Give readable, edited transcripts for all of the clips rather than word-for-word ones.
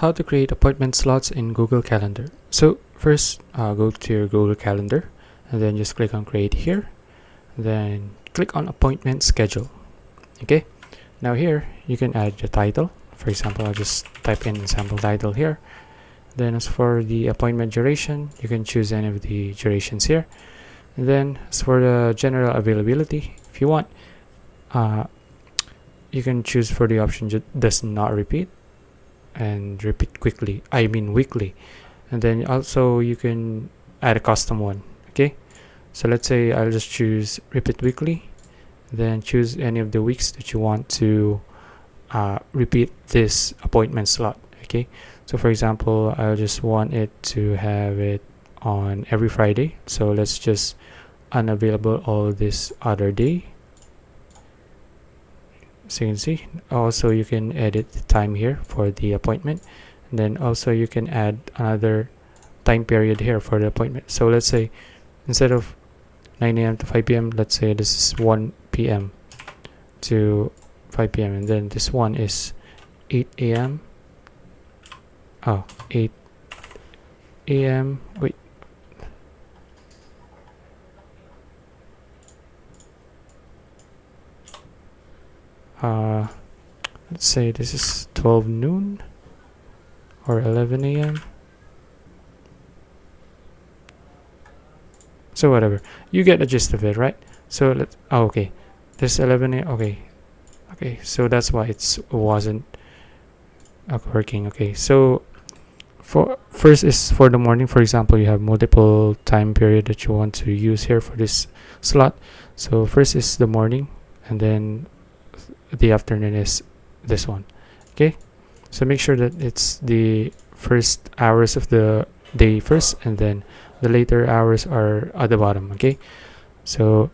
how to create appointment slots in Google Calendar. So first, go to your Google Calendar and then just click on create here. Then click on appointment schedule. Okay, now here you can add the title. For example, I'll just type in sample title here. Then as for the appointment duration, you can choose any of the durations here. And then as for the general availability, if you want, you can choose for the option does not repeat and repeat weekly. And then also you can add a custom one. Okay, so let's say I'll just choose repeat weekly, then choose any of the weeks that you want to repeat this appointment slot. Okay, so for example, I'll just want it to have it on every Friday, so let's just unavailable all this other day. So you can see also you can edit the time here for the appointment, and then also you can add another time period here for the appointment. So let's say instead of 9 a.m. to 5 p.m, let's say this is 1 p.m. to 5 p.m, and then this one is 8 a.m. 8 a.m. wait, let's say this is 12 noon or 11 a.m. So whatever, you get the gist of it, right? So let's okay, this 11 a.m. okay, so that's why it wasn't working. Okay, so for first is for the morning. For example, you have multiple time period that you want to use here for this slot. So first is the morning, and then the afternoon is this one. Okay, so make sure that it's the first hours of the day first, and then the later hours are at the bottom. Okay, so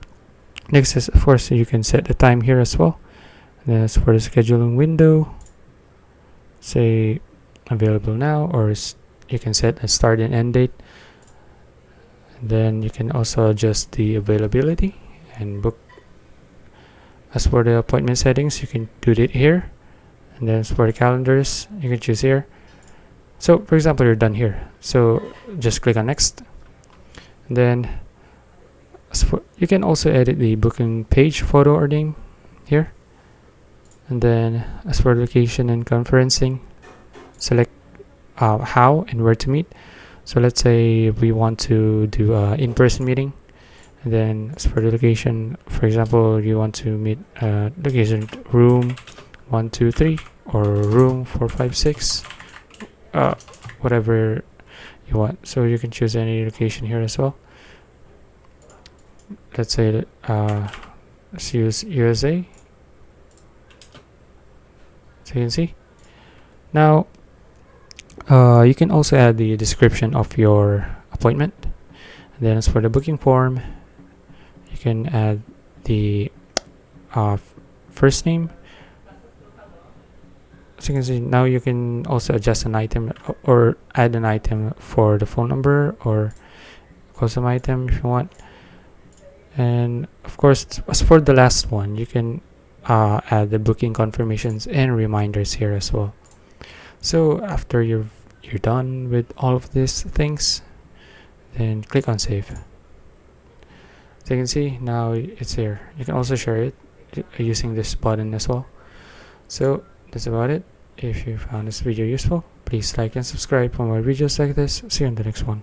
next is of course you can set the time here as well. And then as for the scheduling window, say available now, or you can set a start and end date. And then you can also adjust the availability and book. As for the appointment settings, you can do it here, and then as for the calendars, you can choose here. So for example, you're done here, so just click on next. And then as for, you can also edit the booking page photo or name here. And then as for location and conferencing, select how and where to meet. So let's say we want to do a in-person meeting, and then as for the location, for example, you want to meet location room 123 or room 456, whatever you want. So you can choose any location here as well. Let's say let's use USA. So you can see now you can also add the description of your appointment. And then as for the booking form, you can add the first name. So you can see now you can also adjust an item or add an item for the phone number or custom item if you want. And of course, as for the last one, you can add the booking confirmations and reminders here as well. So after you're done with all of these things, then click on save. So you can see now it's here. You can also share it using this button as well. So that's about it. If you found this video useful, please like and subscribe for more videos like this. See you in the next one.